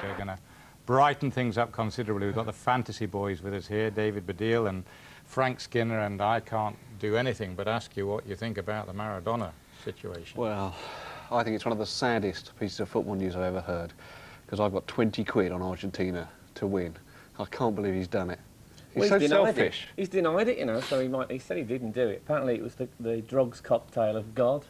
are going to brighten things up considerably. We've got the fantasy boys with us here, David Baddiel and Frank Skinner, and I can't do anything but ask you what you think about the Maradona situation. Well, I think it's one of the saddest pieces of football news I've ever heard, because I've got 20 quid on Argentina to win. I can't believe he's done it. He's so selfish. He's denied it, you know, so he said he didn't do it. Apparently it was the drugs cocktail of God,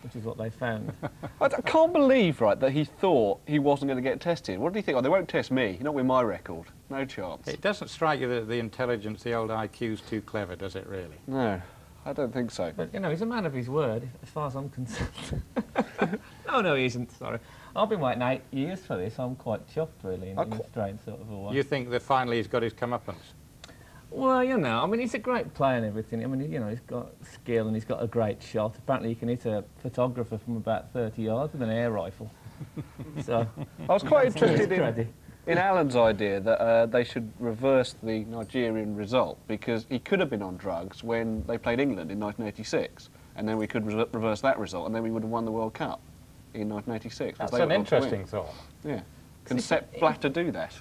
which is what they found. I can't believe, right, that he thought he wasn't going to get tested. What do you think? Oh, they won't test me, not with my record. No chance. It doesn't strike you that the intelligence, the old IQ's too clever, does it really? No, I don't think so. But, you know, he's a man of his word, as far as I'm concerned. No, he isn't, sorry. I've been waiting 8 years for this. I'm quite chuffed, really, in a strange sort of a way. You think that finally he's got his comeuppance? Well, you know, I mean, he's a great player and everything. I mean, you know, he's got skill and he's got a great shot. Apparently, he can hit a photographer from about 30 yards with an air rifle. So, I was quite interested in Alan's idea that they should reverse the Nigerian result, because he could have been on drugs when they played England in 1986, and then we could reverse that result, and then we would have won the World Cup in 1986. That's an interesting thought. Yeah. Can Sepp Blatter do that?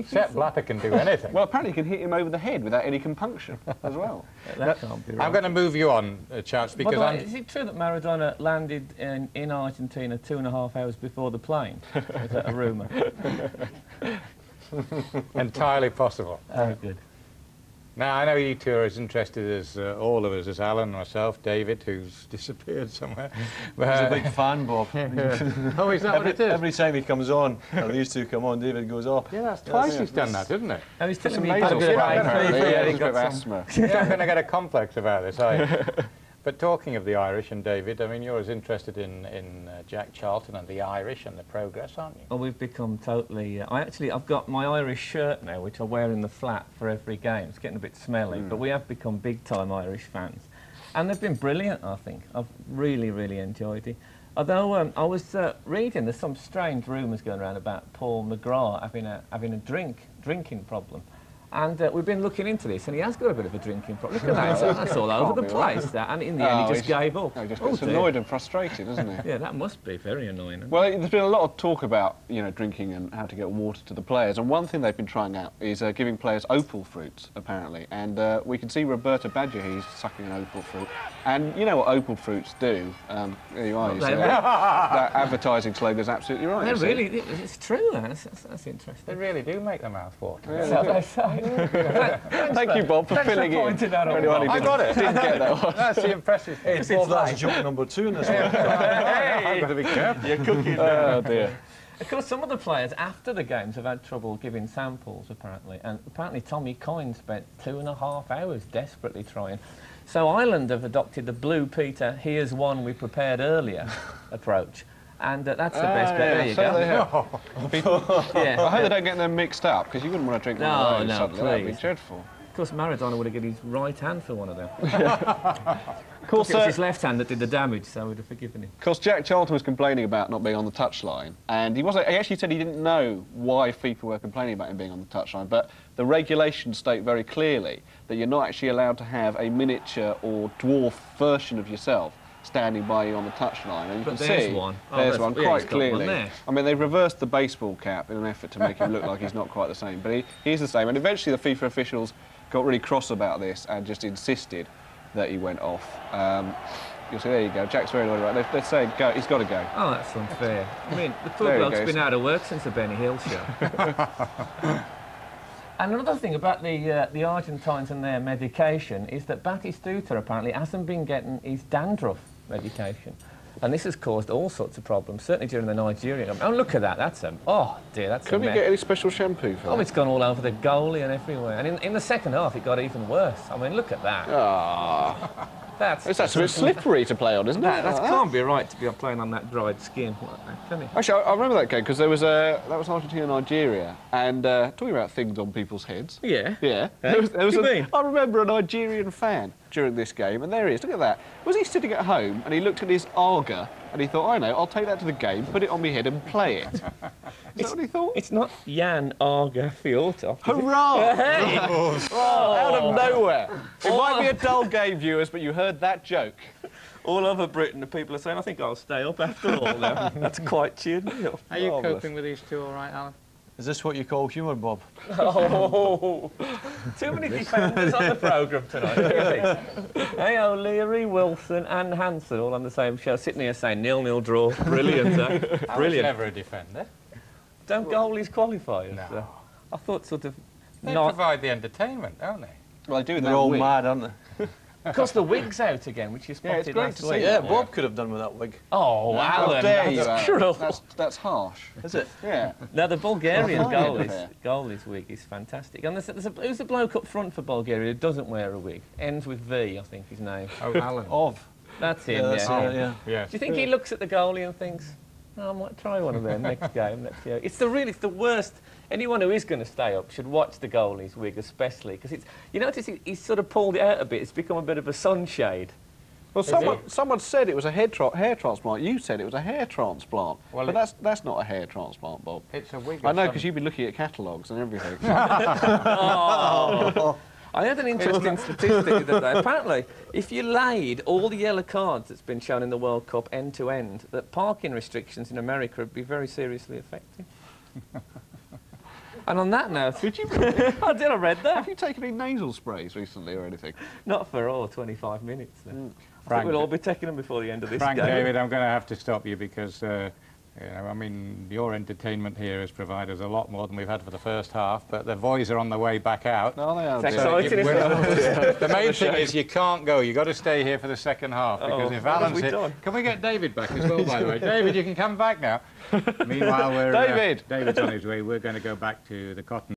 Sepp Blatter can do anything. Well, apparently he can hit him over the head without any compunction as well. That can't be right. I'm going to move you on, Charles, because is it true that Maradona landed in Argentina 2.5 hours before the plane? Is that a rumour? Entirely possible. Oh, good. Now, I know you two are as interested as all of us, as Alan, myself, David, who's disappeared somewhere. He's a big fan, Bob. Oh, is that what it is? Every time he comes on, or these two come on, David goes off. Yeah, that's twice he's done that, isn't it? And he's telling me You're not going to get a complex about this, are you? But talking of the Irish and David, I mean, you're as interested in Jack Charlton and the Irish and the progress, aren't you? Oh, we've become totally... I've got my Irish shirt now, which I wear in the flat for every game. It's getting a bit smelly, but we have become big-time Irish fans. And they've been brilliant, I think. I've really, really enjoyed it. Although I was reading, there's some strange rumours going around about Paul McGrath having a drinking problem. And we've been looking into this, and he has got a bit of a drinking problem. Look at that, that's all over the place. And in the end, he just gave up. No, he just gets annoyed and frustrated, doesn't he? Yeah, that must be very annoying. Well, there's been a lot of talk about, you know, drinking and how to get water to the players. And one thing they've been trying out is giving players opal fruits, apparently. And we can see Roberta Badger, he's sucking an opal fruit. And you know what opal fruits do? There you are. That advertising slogan is absolutely right. It's true. That's interesting. They really do make the mouth water. Yeah, so they say. Thank you, Bob, for filling in. I got it. Didn't get that one. That's the impressive thing. Bob, that's joke number 2 in this one. Hey, you've got to be careful. You're cooking. Oh, dear. Of course, some of the players after the games have had trouble giving samples, apparently. And apparently Tommy Coyne spent 2.5 hours desperately trying. So Ireland have adopted the Blue Peter, here's one we prepared earlier approach. And that's the best bet. There you go. Yeah. I hope they don't get them mixed up, because you wouldn't want to drink one of those suddenly. That'd be dreadful. Of course, Maradona would have given his right hand for one of them. Of course, it was his left hand that did the damage, so we'd have forgiven him. Of course, Jack Charlton was complaining about not being on the touchline, and he actually said he didn't know why FIFA were complaining about him being on the touchline, but the regulations state very clearly that you're not actually allowed to have a miniature or dwarf version of yourself standing by you on the touchline, and you can see there's one quite clearly. I mean, they've reversed the baseball cap in an effort to make him look like he's not quite the same, but he's the same. And eventually the FIFA officials got really cross about this and just insisted that he went off. You'll see, there you go, Jack's very annoyed about it. They're saying go, he's got to go. Oh, that's unfair. I mean, the poor bloke's been out of work since the Benny Hill show. And another thing about the Argentines and their medication is that Batistuta apparently hasn't been getting his dandruff medication. And this has caused all sorts of problems, certainly during the Nigerian. Oh, look at that, that's a... Oh, dear, that's a mess. Couldn't we get any special shampoo for that? Oh, it's gone all over the goalie and everywhere. And in the second half, it got even worse. I mean, look at that. Ah. It's actually a bit slippery to play on, isn't it? That can't be right to be playing on that dried skin. Actually, I remember that game because that was Argentina-Nigeria, and talking about things on people's heads. Yeah. Yeah. What do you mean? I remember a Nigerian fan during this game, and there he is. Look at that. Was he sitting at home and he looked at his Arga and he thought, I know, I'll take that to the game, put it on my head and play it. Is that what he thought? It's not Jan Arga Fiortov. Hurrah! Hey! Out of nowhere. It might be a dull game, viewers, but you heard that joke. all over Britain, the people are saying, I think I'll stay up after all now. That's quite cheered me up. Are you Marvellous. coping with these two all right, Alan? Is this what you call humour, Bob? Oh, too many defenders on the programme tonight. What do you think? Hey, O'Leary, Wilson and Hansen all on the same show, sitting here saying 0-0 draw. Brilliant, I was never a defender. Don't goalies qualify us? No. I thought sort of They not... provide the entertainment, don't they? Well, they do. They're all mad, aren't they? Because the wig's out again, which you spotted it's great last to see week. Yeah, Bob could have done with that wig. Oh, How Alan, dare you, that's Alan. cruel. That's harsh. Is it? Yeah. Now, the Bulgarian Oh, yeah. goalie's wig is fantastic. And who's the bloke up front for Bulgaria who doesn't wear a wig? Ends with V, I think his name. Oh, Alan. Of. That's him, Yeah, that's yeah. it, yeah. Yes. Do you think he looks at the goalie and thinks, oh, I might try one of them next game, next year? It's the worst. Anyone who is going to stay up should watch the goalie's wig, especially, because it's, you notice he's sort of pulled it out a bit. It's become a bit of a sunshade. Well, someone said it was a hair transplant. You said it was a hair transplant. Well, but that's not a hair transplant, Bob. It's a wig. I know, because you've been looking at catalogues and everything. Oh. I heard an interesting statistic the other day. Apparently, if you laid all the yellow cards that's been shown in the World Cup end to end, that parking restrictions in America would be very seriously affected. And on that note, Did you? I read that. Have you taken any nasal sprays recently or anything? Not for 25 minutes. Then. I Frank, think we'll all be taking them before the end of this Frank, game. David, I'm going to have to stop you because, I mean, your entertainment here has provided us a lot more than we've had for the first half, but the boys are on the way back out. No, they are. It's dear. exciting, isn't it? The main thing is you can't go. You've got to stay here for the second half because Oh, if what have Alan's we hit... done? Can we get David back as well, by the way? David, you can come back now. Meanwhile, David! David's on his way. We're going to go back to the cotton